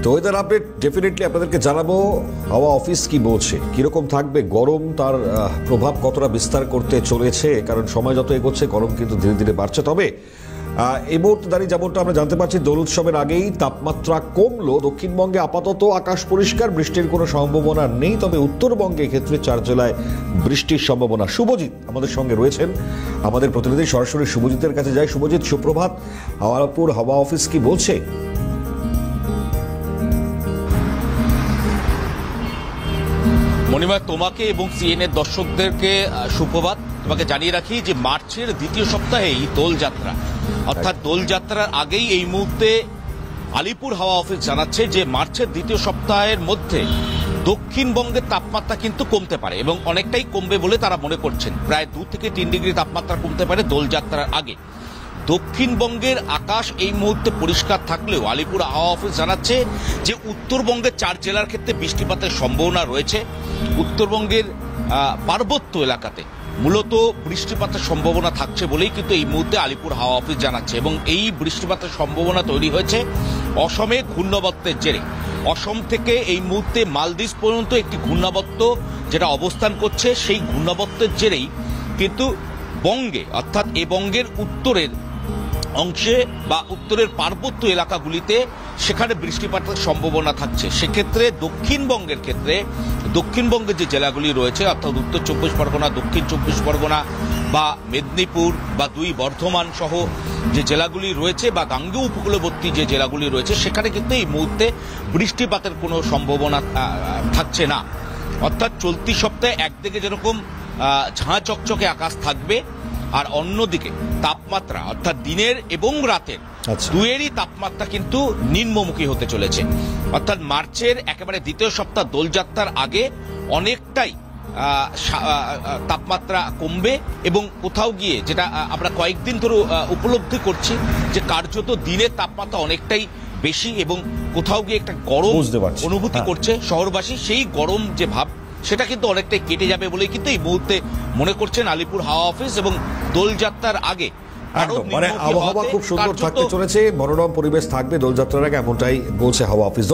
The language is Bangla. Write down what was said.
তো ওয়েদার আপডেট ডেফিনেটলি আপনাদেরকে জানাবো। হাওয়া অফিস কি বলছে, কিরকম থাকবে গরম, তার প্রভাব কতটা বিস্তার করতে চলেছে, কারণ সময় যত এগোচ্ছে গরম কিন্তু ধীরে ধীরে বাড়ছে। তবে এই মুহূর্তে দাঁড়িয়ে যেমনটা আমরা জানতে পারছি, দোল উৎসবের আগেই তাপমাত্রা কমলো। দক্ষিণবঙ্গে আপাতত আকাশ পরিষ্কার, বৃষ্টির কোনো সম্ভাবনা নেই। তবে উত্তরবঙ্গে এক্ষেত্রে 4 জেলায় বৃষ্টির সম্ভাবনা। শুভজিৎ আমাদের সঙ্গে রয়েছেন, আমাদের প্রতিনিধি। সরাসরি শুভজিতের কাছে যাই। শুভজিৎ, সুপ্রভাত। হাওয়াপুর হাওয়া অফিস কি বলছে? মণিমা, তোমাকে এবং সিএনএর দর্শকদেরকে সুপ্রভাত। তোমাকে জানিয়ে রাখি যে মার্চের দ্বিতীয় সপ্তাহেই দোলযাত্রা, অর্থাৎ দোলযাত্রার আগেই এই মুহূর্তে আলিপুর হাওয়া অফিস জানাচ্ছে যে মার্চের দ্বিতীয় সপ্তাহের মধ্যে দক্ষিণবঙ্গের তাপমাত্রা কিন্তু কমতে পারে এবং অনেকটাই কমবে বলে তারা মনে করছেন। প্রায় 2 থেকে 3 ডিগ্রি তাপমাত্রা কমতে পারে দোলযাত্রার আগে। দক্ষিণবঙ্গের আকাশ এই মুহূর্তে পরিষ্কার থাকলেও আলিপুর হাওয়া অফিস জানাচ্ছে যে উত্তরবঙ্গের 4 জেলার ক্ষেত্রে বৃষ্টিপাতের সম্ভাবনা রয়েছে। উত্তরবঙ্গের পার্বত্য এলাকাতে মূলত বৃষ্টিপাতের সম্ভাবনা থাকছে বলেই কিন্তু এই মুহূর্তে আলিপুর হাওয়া অফিস জানাচ্ছে। এবং এই বৃষ্টিপাতের সম্ভাবনা তৈরি হয়েছে অসমে ঘূর্ণাবর্তের জেরে। অসম থেকে এই মুহূর্তে মালদ্বীপ পর্যন্ত একটি ঘূর্ণাবর্ত যেটা অবস্থান করছে, সেই ঘূর্ণাবর্তের জেরেই কিন্তু বঙ্গে, অর্থাৎ এ বঙ্গের উত্তরের অংশে বা উত্তরের পার্বত্য এলাকাগুলিতে সেখানে বৃষ্টিপাতের সম্ভাবনা থাকছে। সেক্ষেত্রে দক্ষিণবঙ্গের ক্ষেত্রে দক্ষিণবঙ্গের যে জেলাগুলি রয়েছে, অর্থাৎ উত্তর 24 পরগনা, দক্ষিণ 24 পরগনা বা মেদিনীপুর বা 2 বর্ধমান সহ যে জেলাগুলি রয়েছে বা গাঙ্গেয় উপকূলবর্তী যে জেলাগুলি রয়েছে, সেখানে কিন্তু এই মুহূর্তে বৃষ্টিপাতের কোনো সম্ভাবনা থাকছে না। অর্থাৎ চলতি সপ্তাহে একদিকে যেরকম ঝাঁ চকচকে আকাশ থাকবে, আর অন্যদিকে তাপমাত্রা অর্থাৎ দিনের এবং রাতের দুয়েরই তাপমাত্রা কিন্তু নিম্নমুখী হতে চলেছে। অর্থাৎ মার্চের একেবারে দ্বিতীয় সপ্তাহ দোলযাত্রার আগে অনেকটাই তাপমাত্রা কমবে এবং কোথাও গিয়ে যেটা আমরা কয়েকদিন ধরে উপলব্ধি করছি যে কার্যত দিনের তাপমাত্রা অনেকটাই বেশি এবং কোথাও গিয়ে একটা গরম অনুভূতি করছে শহরবাসী। সেই গরম যে ভাব সেটা কিন্তু অনেকটাই কেটে যাবে বলেই কিন্তু এই মুহূর্তে মনে করছেন আলিপুর হাওয়া অফিস। এবং দোলযাত্রার আগে মানে আবহাওয়া খুব সুন্দর থাকতে চলেছে, মনোরম পরিবেশ থাকবে দোলযাত্রার আগে, এমনটাই বলছে হাওয়া অফিস।